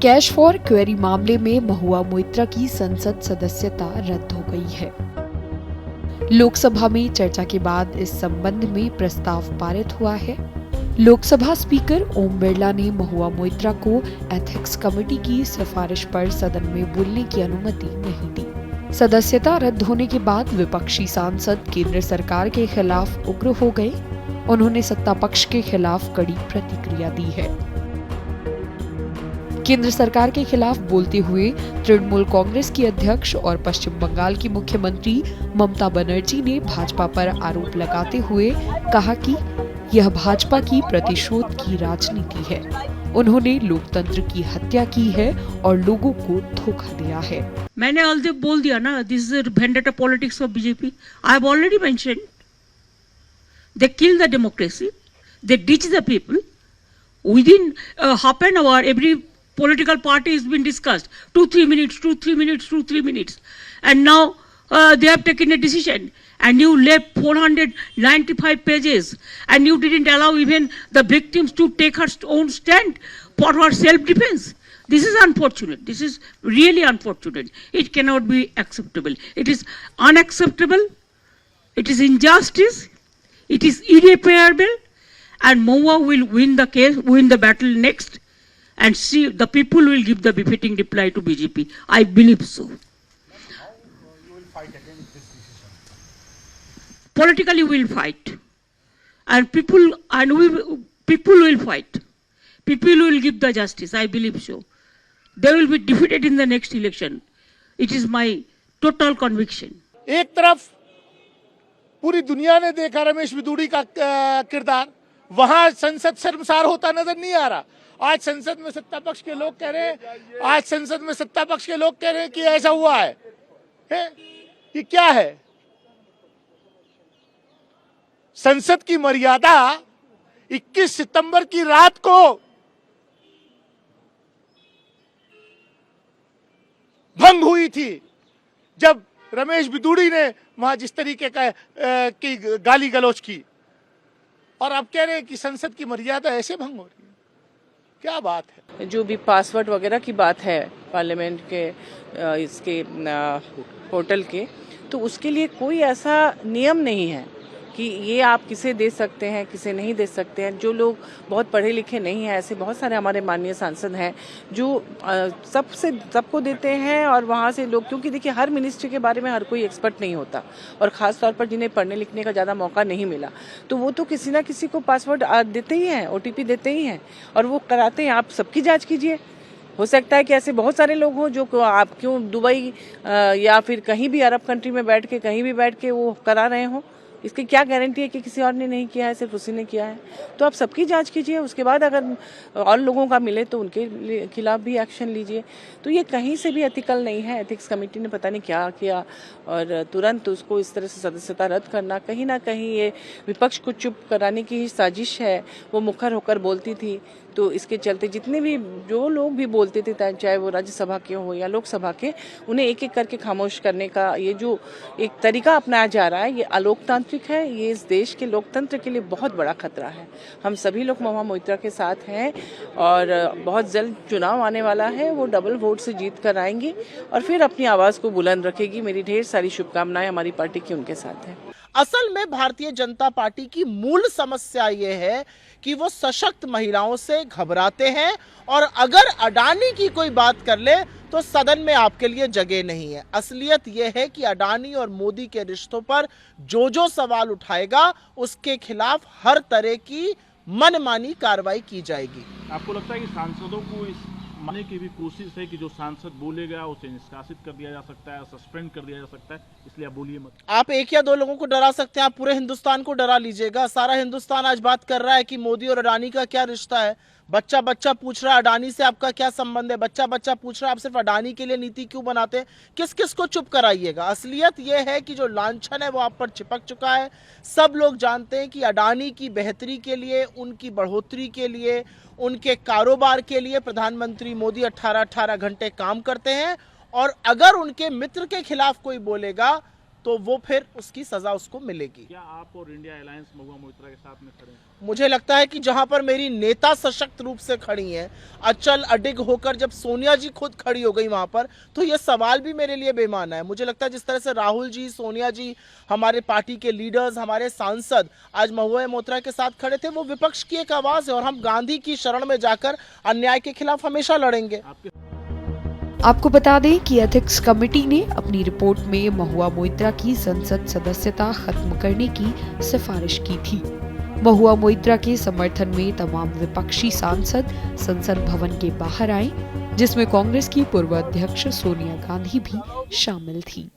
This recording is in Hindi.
कैश फॉर क्वेरी मामले में महुआ मोइत्रा की संसद सदस्यता रद्द हो गई है। लोकसभा में चर्चा के बाद इस संबंध में प्रस्ताव पारित हुआ है। लोकसभा स्पीकर ओम बिरला ने महुआ मोइत्रा को एथिक्स कमेटी की सिफारिश पर सदन में बोलने की अनुमति नहीं दी। सदस्यता रद्द होने के बाद विपक्षी सांसद केंद्र सरकार के खिलाफ उग्र हो गए। उन्होंने सत्ता पक्ष के खिलाफ कड़ी प्रतिक्रिया दी है। केंद्र सरकार के खिलाफ बोलते हुए तृणमूल कांग्रेस की अध्यक्ष और पश्चिम बंगाल की मुख्यमंत्री ममता बनर्जी ने भाजपा पर आरोप लगाते हुए कहा कि यह भाजपा की प्रतिशोध की राजनीति है। उन्होंने लोकतंत्र की हत्या की है और लोगों को धोखा दिया है। मैंने ऑलरेडी बोल दिया ना, this is vendetta politics of BJP. I have already mentioned they kill the democracy, they ditch the people within half an hour. Every political party has been discussed, 2-3 minutes, and now they have taken a decision, and you left 495 pages, and you didn't allow even the victims to take her own stand for her self-defense. This is unfortunate. This is really unfortunate. It cannot be acceptable. It is unacceptable. It is injustice. It is irreparable, and Mahua will win the case, win the battle next. And see, the people will give the befitting reply to BJP. I believe so. How you will fight against this decision? Politically, we will fight, and people will fight. People will give the justice. I believe so. They will be defeated in the next election. It is my total conviction. एक तरफ पूरी दुनिया ने देखा रमेश बिदूड़ी का किरदार, वहां संसद शर्मसार होता नजर नहीं आ रहा। आज संसद में सत्ता पक्ष के लोग कह रहे हैं कि ऐसा हुआ है? ये क्या है? संसद की मर्यादा 21 सितंबर की रात को भंग हुई थी, जब रमेश बिदूड़ी ने वहां जिस तरीके की गाली गलौज की, और अब कह रहे हैं कि संसद की मर्यादा ऐसे भंग हो रही है। क्या बात है? जो भी पासवर्ड वगैरह की बात है पार्लियामेंट के इसके पोर्टल के, तो उसके लिए कोई ऐसा नियम नहीं है कि ये आप किसे दे सकते हैं, किसे नहीं दे सकते हैं। जो लोग बहुत पढ़े लिखे नहीं हैं, ऐसे बहुत सारे हमारे माननीय सांसद हैं जो सबको देते हैं, और वहाँ से लोग, क्योंकि देखिए हर मिनिस्ट्री के बारे में हर कोई एक्सपर्ट नहीं होता, और ख़ास तौर पर जिन्हें पढ़ने लिखने का ज़्यादा मौका नहीं मिला, तो वो तो किसी ना किसी को पासवर्ड देते ही हैं, OTP देते ही हैं, और वो कराते हैं। आप सबकी जाँच कीजिए। हो सकता है कि ऐसे बहुत सारे लोग हों जो आप क्यों दुबई या फिर कहीं भी अरब कंट्री में बैठ के, कहीं भी बैठ के वो करा रहे हों। इसकी क्या गारंटी है कि किसी और ने नहीं किया है, सिर्फ उसी ने किया है? तो आप सबकी जांच कीजिए, उसके बाद अगर और लोगों का मिले तो उनके खिलाफ भी एक्शन लीजिए। तो ये कहीं से भी एथिकल नहीं है। एथिक्स कमेटी ने पता नहीं क्या किया, और तुरंत उसको इस तरह से सदस्यता रद्द करना, कहीं ना कहीं ये विपक्ष को चुप कराने की ही साजिश है। वो मुखर होकर बोलती थी, तो इसके चलते जितने भी जो लोग भी बोलते थे, चाहे वो राज्यसभा के हो या लोकसभा के, उन्हें एक एक करके खामोश करने का ये जो एक तरीका अपनाया जा रहा है, ये अलोकतांत्रिक है। ये इस देश के लोकतंत्र के लिए बहुत बड़ा खतरा है। हम सभी लोग महुआ मोइत्रा के साथ हैं, और बहुत जल्द चुनाव आने वाला है। वो डबल वोट से जीत कर आएंगी और फिर अपनी आवाज़ को बुलंद रखेगी। मेरी ढेर सारी शुभकामनाएं हमारी पार्टी की उनके साथ हैं। असल में भारतीय जनता पार्टी की मूल समस्या ये है कि वो सशक्त महिलाओं से घबराते हैं, और अगर अडानी की कोई बात कर ले तो सदन में आपके लिए जगह नहीं है। असलियत ये है कि अडानी और मोदी के रिश्तों पर जो सवाल उठाएगा उसके खिलाफ हर तरह की मनमानी कार्रवाई की जाएगी। आपको लगता है कि सांसदों को इस मानने की भी कोशिश है कि जो सांसद बोलेगा उसे निष्कासित कर दिया जा सकता है, सस्पेंड कर दिया जा सकता है, इसलिए आप बोलिए मत? आप एक या दो लोगों को डरा सकते हैं, आप पूरे हिंदुस्तान को डरा लीजिएगा। सारा हिंदुस्तान आज बात कर रहा है कि मोदी और अडानी का क्या रिश्ता है। बच्चा पूछ रहा है अडानी से आपका क्या संबंध है। बच्चा पूछ रहा है आप सिर्फ अडानी के लिए नीति क्यों बनाते हैं। किस किस को चुप कराइएगा। असलियत यह है कि जो लांछन है वो आप पर चिपक चुका है। सब लोग जानते हैं कि अडानी की बेहतरी के लिए, उनकी बढ़ोतरी के लिए, उनके कारोबार के लिए प्रधानमंत्री मोदी 18 घंटे काम करते हैं, और अगर उनके मित्र के खिलाफ कोई बोलेगा तो वो फिर उसकी सजा उसको मिलेगी। क्या आप और इंडिया अलायंस महुआ मोइत्रा के साथ में खड़े हैं? मुझे लगता है कि जहां पर मेरी नेता सशक्त रूप से खड़ी हैं, अचल अडिग होकर जब सोनिया जी खुद खड़ी हो गई वहां पर, तो ये सवाल भी मेरे लिए बेमाना है। मुझे लगता है जिस तरह से राहुल जी, सोनिया जी, हमारे पार्टी के लीडर्स, हमारे सांसद आज महुआ मोइत्रा के साथ खड़े थे, वो विपक्ष की एक आवाज है और हम गांधी की शरण में जाकर अन्याय के खिलाफ हमेशा लड़ेंगे। आपको बता दें कि एथिक्स कमेटी ने अपनी रिपोर्ट में महुआ मोइत्रा की संसद सदस्यता खत्म करने की सिफारिश की थी। महुआ मोइत्रा के समर्थन में तमाम विपक्षी सांसद संसद भवन के बाहर आए, जिसमें कांग्रेस की पूर्व अध्यक्ष सोनिया गांधी भी शामिल थी।